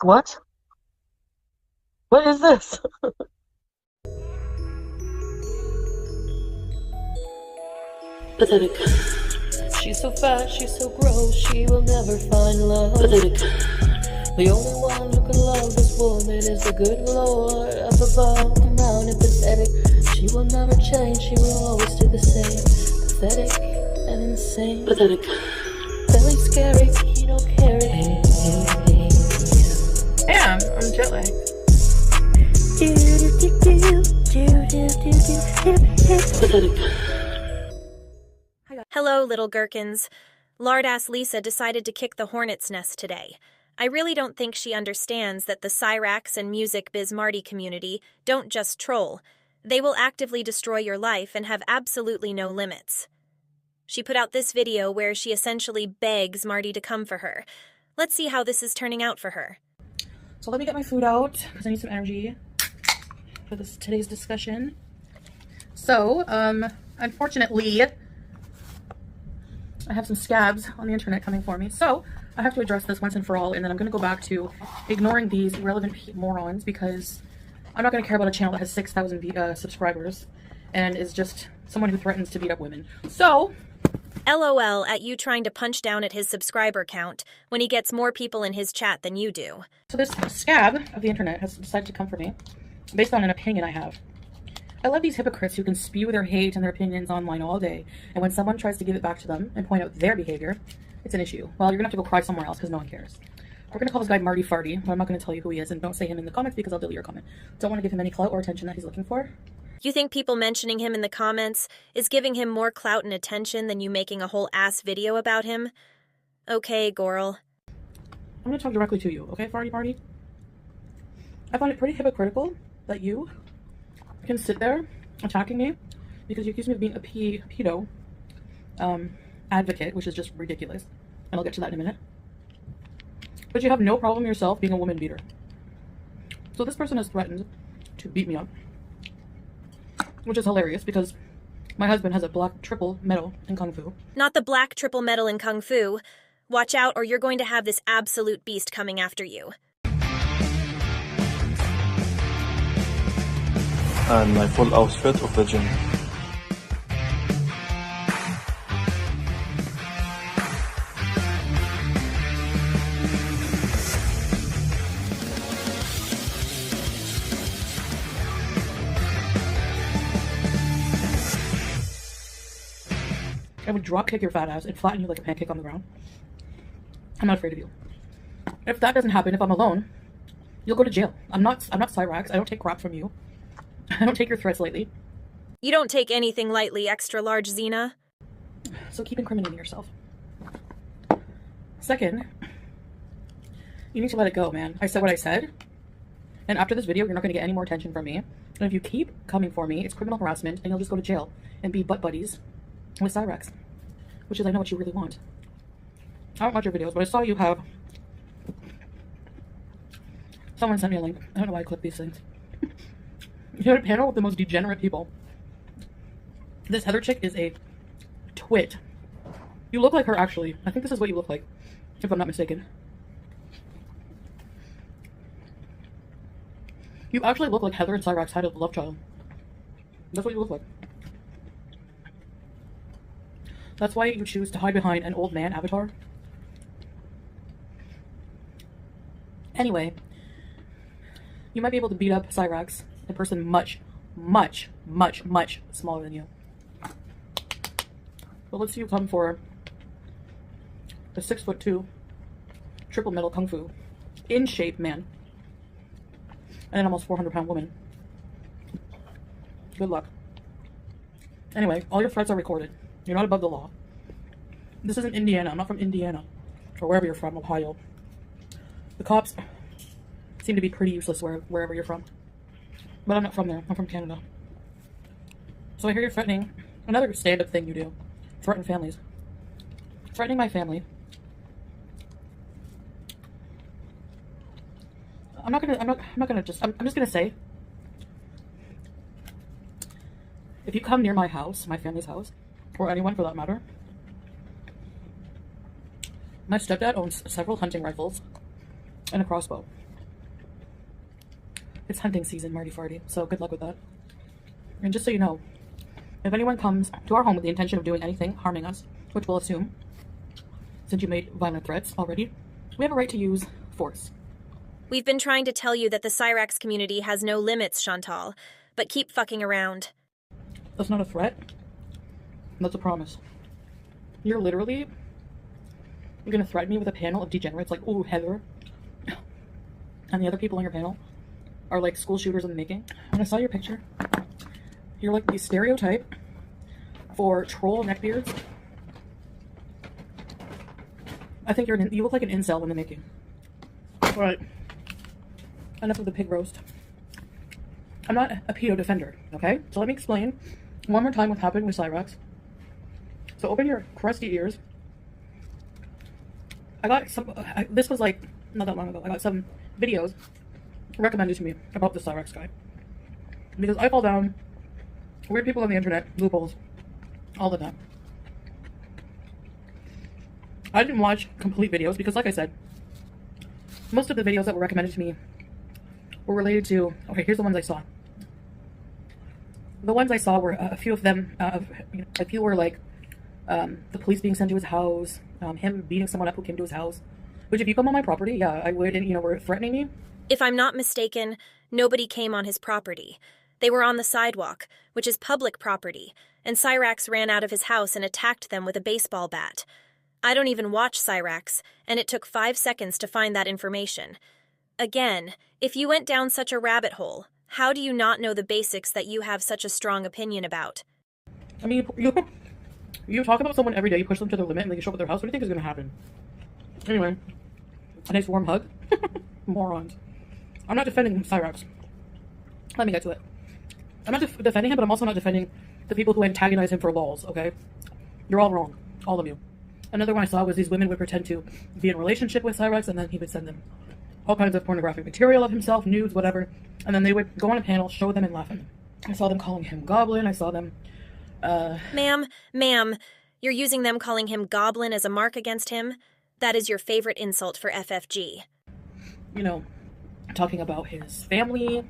What? What is this? Pathetic. She's so fat, she's so gross, she will never find love. Pathetic. The only one who can love this woman is the good Lord up above, around and pathetic. She will never change, she will always do the same. Pathetic and insane. Pathetic. Very scary, you don't carry. Damn, I'm jet lagged. Pathetic. Hello, little gherkins. Lard-ass Lisa decided to kick the hornet's nest today. I really don't think she understands that the Cyrax and music biz Marty community don't just troll. They will actively destroy your life and have absolutely no limits. She put out this video where she essentially begs Marty to come for her. Let's see how this is turning out for her. So let me get my food out because I need some energy for today's discussion. So, unfortunately, I have some scabs on the internet coming for me. So I have to address this once and for all, and then I'm going to go back to ignoring these irrelevant morons because I'm not going to care about a channel that has 6,000 subscribers and is just someone who threatens to beat up women. So, LOL at you trying to punch down at his subscriber count when he gets more people in his chat than you do. so this scab of the internet has decided to come for me based on an opinion I have. I love these hypocrites who can spew their hate and their opinions online all day, and when someone tries to give it back to them and point out their behavior, it's an issue. Well, you're gonna have to go cry somewhere else because no one cares. We're gonna call this guy Marty Farty, but I'm not gonna tell you who he is, and don't say him in the comments because I'll delete your comment. Don't want to give him any clout or attention that he's looking for. You think people mentioning him in the comments is giving him more clout and attention than you making a whole ass video about him? Okay, Gorl. I'm gonna talk directly to you, okay, Farty Marty? I find it pretty hypocritical that you can sit there attacking me because you accuse me of being a pedo advocate, which is just ridiculous, and I'll get to that in a minute. But you have no problem yourself being a woman beater. So this person has threatened to beat me up, which is hilarious because my husband has a black triple medal in Kung Fu. Not the black triple medal in Kung Fu. Watch out or you're going to have this absolute beast coming after you. And my full outfit of the gym. I would drop kick your fat ass and flatten you like a pancake on the ground. I'm not afraid of you. If that doesn't happen, if I'm alone, you'll go to jail. I'm not Cyrax. I don't take crap from you. I don't take your threats lightly. You don't take anything lightly, extra large Xena. So keep incriminating yourself. Second, you need to let it go, man. I said what I said. And after this video, you're not going to get any more attention from me. And if you keep coming for me, it's criminal harassment, and you'll just go to jail and be butt buddies with Cyrax. Which is, I know what you really want. I don't watch your videos, but I saw you have... Someone sent me a link. I don't know why I click these things. You had a panel with the most degenerate people. This Heather chick is a twit. You look like her, actually. I think this is what you look like, if I'm not mistaken. You actually look like Heather and Cyrax had a love child. That's what you look like. That's why you choose to hide behind an old man avatar. Anyway, you might be able to beat up Cyrax, a person much, much, much, much smaller than you. But let's see you come for a 6'2" triple medal Kung Fu in shape man and an almost 400-pound woman. Good luck. Anyway, all your threats are recorded. You're not above the law. This isn't Indiana. I'm not from Indiana or wherever you're from, Ohio. The cops seem to be pretty useless wherever you're from. But I'm not from there. I'm from Canada. So I hear you're threatening another stand-up thing you do. Threaten families. Threatening my family. I'm just gonna say, if you come near my house, my family's house, or anyone for that matter, my stepdad owns several hunting rifles and a crossbow. It's hunting season, Marty Farty, so good luck with that. And just so you know, if anyone comes to our home with the intention of doing anything harming us, which we'll assume, since you made violent threats already, we have a right to use force. We've been trying to tell you that the Cyrax community has no limits, Chantal, but keep fucking around. That's not a threat. That's a promise. You're gonna threaten me with a panel of degenerates like, ooh, Heather, and the other people on your panel are like school shooters in the making. When I saw your picture, you're like the stereotype for troll neckbeards. I think you look like an incel in the making. All right. Enough of the pig roast. I'm not a pedo defender, okay? So let me explain one more time what happened with Cyrax. So open your crusty ears. I got this was like not that long ago. I got some videos recommended to me about the Cyrax guy. Because I fall down weird people on the internet, loopholes, all the time. I didn't watch complete videos because, like I said, most of the videos that were recommended to me were related to, okay, here's the ones I saw. The ones I saw were a few of them, a few were like the police being sent to his house, him beating someone up who came to his house. Which if you come on my property, yeah, I would, and were threatening me. If I'm not mistaken, nobody came on his property. They were on the sidewalk, which is public property, and Cyrax ran out of his house and attacked them with a baseball bat. I don't even watch Cyrax, and it took 5 seconds to find that information. Again, if you went down such a rabbit hole, how do you not know the basics that you have such a strong opinion about? I mean, you talk about someone every day, you push them to their limit, and they show up at their house. What do you think is going to happen? Anyway, a nice warm hug. Morons. I'm not defending Cyrax. Let me get to it. I'm not defending him, but I'm also not defending the people who antagonize him for lols, okay? You're all wrong. All of you. Another one I saw was these women would pretend to be in a relationship with Cyrax, and then he would send them all kinds of pornographic material of himself, nudes, whatever, and then they would go on a panel, show them, and laugh at him. I saw them calling him Goblin. I saw them, Ma'am, you're using them calling him Goblin as a mark against him? That is your favorite insult for FFG. Talking about his family.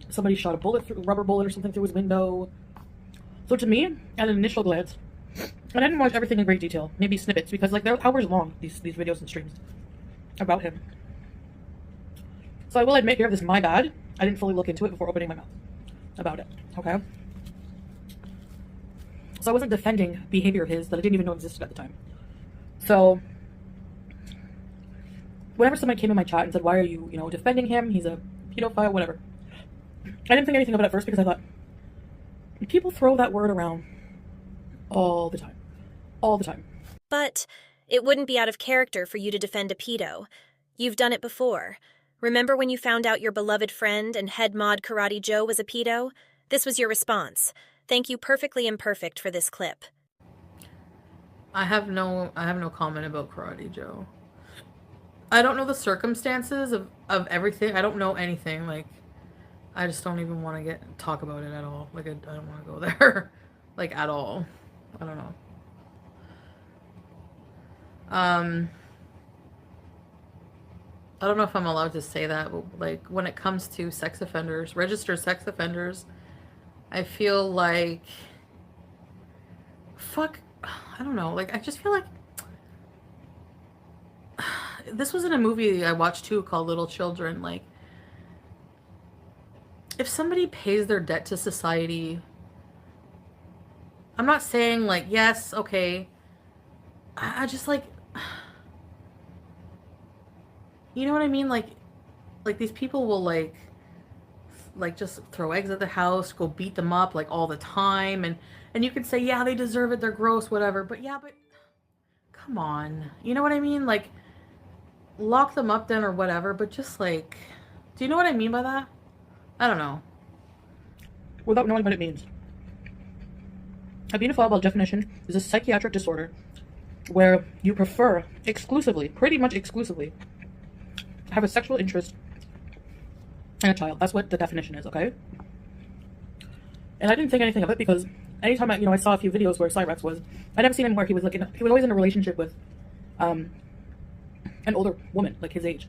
Somebody shot a rubber bullet or something through his window. So to me, at an initial glance, and I didn't watch everything in great detail, maybe snippets, because like they're hours long, these videos and streams about him. So I will admit here, this is my bad. I didn't fully look into it before opening my mouth about it, okay? So I wasn't defending behavior of his that I didn't even know existed at the time. So whenever somebody came in my chat and said, why are you, defending him? He's a pedophile, whatever. I didn't think anything of it at first because I thought, people throw that word around all the time. All the time. But it wouldn't be out of character for you to defend a pedo. You've done it before. Remember when you found out your beloved friend and head mod Karate Joe was a pedo? This was your response. Thank you, Perfectly Imperfect, for this clip. I have no comment about Karate Joe. I don't know the circumstances of everything. I don't know anything. Like, I just don't even want to talk about it at all. Like, I don't want to go there. Like, at all. I don't know. I don't know if I'm allowed to say that, but like when it comes to sex offenders, registered sex offenders, I feel like, I don't know. Like, I just feel like this was in a movie I watched too called Little Children. Like, if somebody pays their debt to society, I'm not saying like, yes, okay. I just like, you know what I mean? Like these people will like just throw eggs at the house, go beat them up like all the time. And you can say, yeah, they deserve it. They're gross, whatever. But yeah, but come on. You know what I mean? Like, lock them up then or whatever. But just like, do you know what I mean by that? I don't know. Without knowing what it means. A pedophile definition is a psychiatric disorder where you prefer exclusively, pretty much exclusively, have a sexual interest in a child. That's what the definition is, okay? And I didn't think anything of it because anytime I saw a few videos where Cyrax was, I never seen him where he was like he was always in a relationship with an older woman, like his age.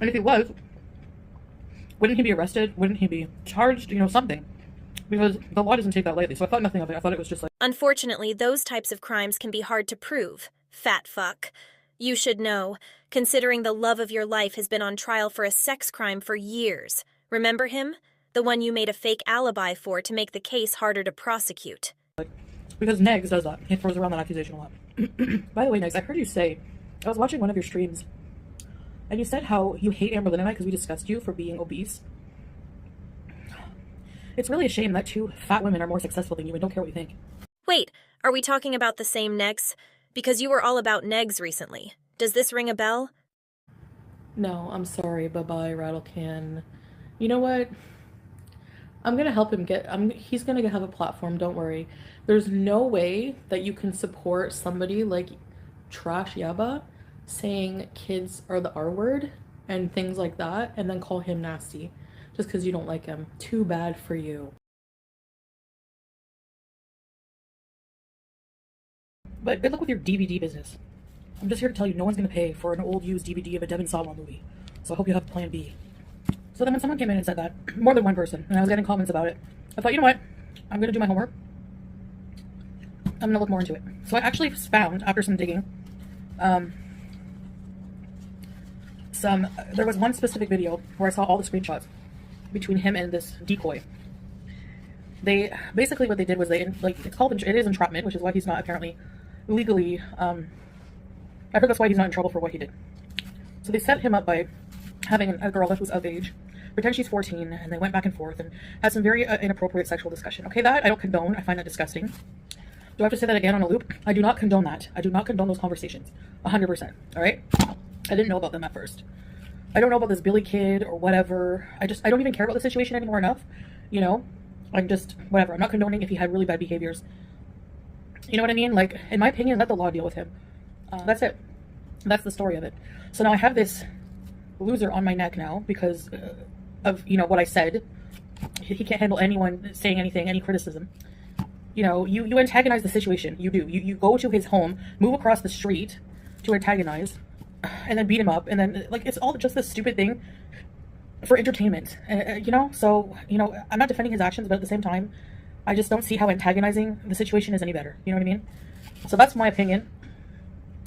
And if he was, wouldn't he be arrested? Wouldn't he be charged? You know, something. Because the law doesn't take that lightly. So I thought nothing of it. I thought it was just like... Unfortunately, those types of crimes can be hard to prove. Fat fuck. You should know, considering the love of your life has been on trial for a sex crime for years. Remember him? The one you made a fake alibi for to make the case harder to prosecute. Because Negz does that. He throws around that accusation a lot. By the way, Negz, I heard you say, I was watching one of your streams, and you said how you hate Amberlynn and I because we discussed you for being obese. It's really a shame that two fat women are more successful than you and don't care what you think. Wait, are we talking about the same Negz? Because you were all about Negz recently. Does this ring a bell? No, I'm sorry. Bye-bye, Rattlecan. You know what? I'm gonna help him get... he's gonna have a platform, don't worry. There's no way that you can support somebody like Trash Yaba saying kids are the R word and things like that, and then call him nasty just because you don't like him. Too bad for you. But good luck with your DVD business. I'm just here to tell you no one's going to pay for an old used DVD of a Devin Sawa movie. So I hope you have plan B. So then when someone came in and said that, more than one person, and I was getting comments about it, I thought, you know what? I'm going to do my homework. I'm going to look more into it. So I actually found, after some digging, there was one specific video where I saw all the screenshots between him and this decoy. They, basically what they did was it's called, it is entrapment, which is why he's not apparently legally, I heard that's why he's not in trouble for what he did. So they set him up by having a girl that was of age, pretend she's 14, and they went back and forth and had some very inappropriate sexual discussion. Okay, that I don't condone. I find that disgusting. Do I have to say that again on a loop? I do not condone that. I do not condone those conversations. 100%. All right? I didn't know about them at first. I don't know about this Billy kid or whatever. I don't even care about the situation anymore enough. You know? I'm just, whatever. I'm not condoning if he had really bad behaviors. You know what I mean? Like, in my opinion, let the law deal with him. That's it. That's the story of it. So now I have this loser on my neck now because of, you know, what I said. He can't handle anyone saying anything, any criticism. You know, you antagonize the situation. You do. You go to his home, move across the street to antagonize, and then beat him up. And then, like, it's all just this stupid thing for entertainment. You know? So, you know, I'm not defending his actions, but at the same time, I just don't see how antagonizing the situation is any better. You know what I mean? So that's my opinion.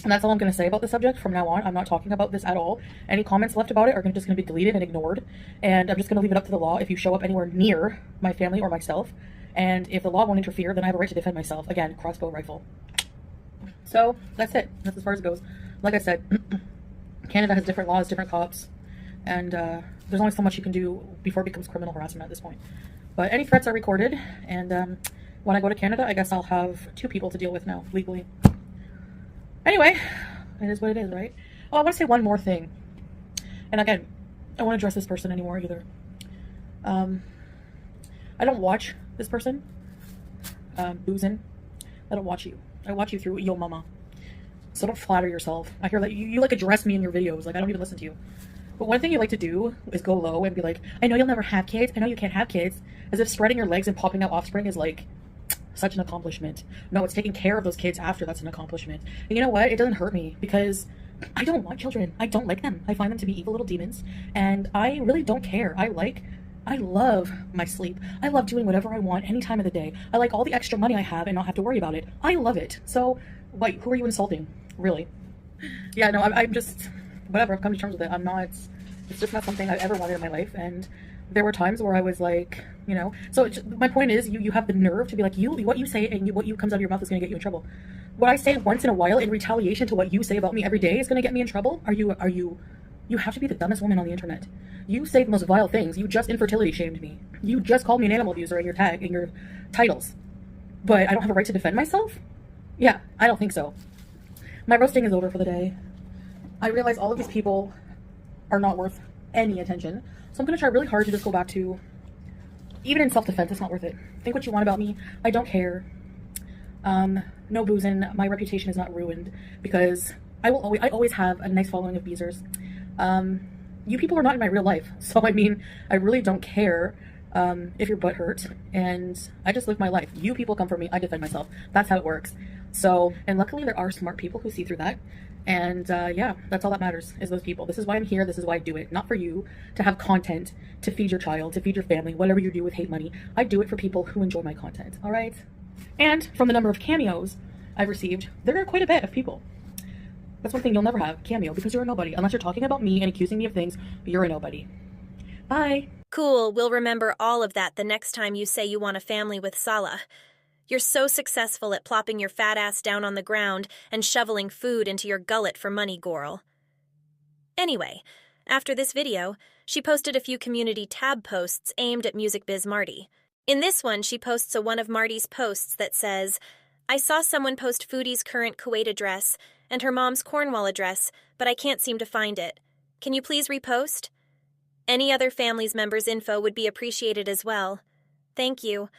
And that's all I'm going to say about the subject from now on. I'm not talking about this at all. Any comments left about it are just going to be deleted and ignored. And I'm just going to leave it up to the law if you show up anywhere near my family or myself. And if the law won't interfere, then I have a right to defend myself. Again, crossbow rifle. So that's it. That's as far as it goes. Like I said, Canada has different laws, different cops. And there's only so much you can do before it becomes criminal harassment at this point. But any threats are recorded. And when I go to Canada, I guess I'll have 2 people to deal with now, legally. Anyway, it is what it is, right? Oh, I want to say one more thing. And again, I don't want to address this person anymore either. I don't watch this person, boozing. I don't watch you. I watch you through Yo Mama. So don't flatter yourself. I hear that you like address me in your videos. Like, I don't even listen to you. But one thing you like to do is go low and be like, I know you'll never have kids. I know you can't have kids. As if spreading your legs and popping out offspring is like such an accomplishment. No, it's taking care of those kids after that's an accomplishment. And you know what? It doesn't hurt me because I don't want children. I don't like them. I find them to be evil little demons. And I really don't care. I love my sleep. I love doing whatever I want any time of the day. I like all the extra money I have and not have to worry about it. I love it. So, like, who are you insulting? Really? Yeah, no, I'm just, whatever. I've come to terms with it. It's just not something I've ever wanted in my life. And there were times where I was like, you know, so my point is you have the nerve to be like, what you say and what comes out of your mouth is going to get you in trouble. What I say once in a while in retaliation to what you say about me every day is going to get me in trouble. You have to be the dumbest woman on the internet. You say the most vile things. You just infertility shamed me. You just called me an animal abuser in your in your titles. But I don't have a right to defend myself? Yeah, I don't think so. My roasting is over for the day. I realize all of these people are not worth any attention. So I'm going to try really hard to just go back to, even in self-defense, it's not worth it. Think what you want about me. I don't care. No boozing. My reputation is not ruined because I always have a nice following of beezers. You people are not in my real life. So, I mean, I really don't care if your butt hurt. And I just live my life. You people come for me. I defend myself. That's how it works. So, and luckily there are smart people who see through that. And yeah, that's all that matters, is those people. This is why I'm here. This is why I do it. Not for you to have content to feed your child, to feed your family, whatever you do with hate money. I do it for people who enjoy my content, all right? And from the number of cameos I've received, there are quite a bit of people. That's one thing you'll never have, cameo, because you're a nobody. Unless you're talking about me and accusing me of things, you're a nobody. Bye. Cool, we'll remember all of that the next time you say you want a family with Salah. You're so successful at plopping your fat ass down on the ground and shoveling food into your gullet for money, Gorl. Anyway, after this video, she posted a few community tab posts aimed at Music Biz Marty. In this one, she posts one of Marty's posts that says, I saw someone post Foodie's current Kuwait address and her mom's Cornwall address, but I can't seem to find it. Can you please repost? Any other family's members' info would be appreciated as well. Thank you.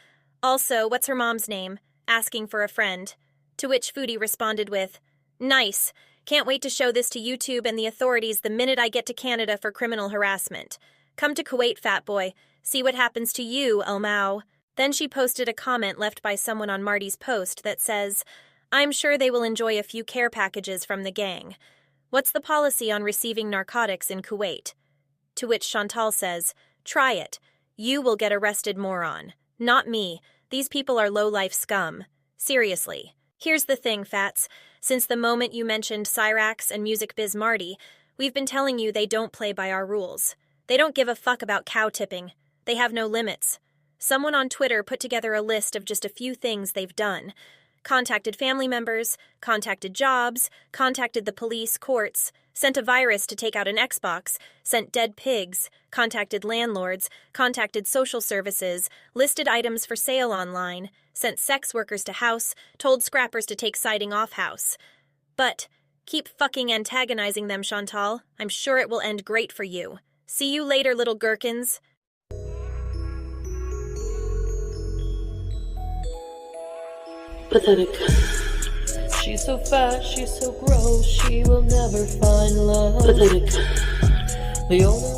Also, what's her mom's name? Asking for a friend. To which Foodie responded with, Nice. Can't wait to show this to YouTube and the authorities the minute I get to Canada for criminal harassment. Come to Kuwait, fat boy. See what happens to you, El Mao. Then she posted a comment left by someone on Marty's post that says, I'm sure they will enjoy a few care packages from the gang. What's the policy on receiving narcotics in Kuwait? To which Chantal says, Try it. You will get arrested, moron. Not me. These people are low-life scum. Seriously. Here's the thing, Fats. Since the moment you mentioned Cyrax and Music Biz Marty, we've been telling you they don't play by our rules. They don't give a fuck about cow tipping. They have no limits. Someone on Twitter put together a list of just a few things they've done. Contacted family members, contacted jobs, contacted the police, courts, sent a virus to take out an Xbox, sent dead pigs, contacted landlords, contacted social services, listed items for sale online, sent sex workers to house, told scrappers to take siding off house. But keep fucking antagonizing them, Chantal. I'm sure it will end great for you. See you later, little gherkins. Pathetic. She's so fat, she's so gross, she will never find love. Pathetic. The only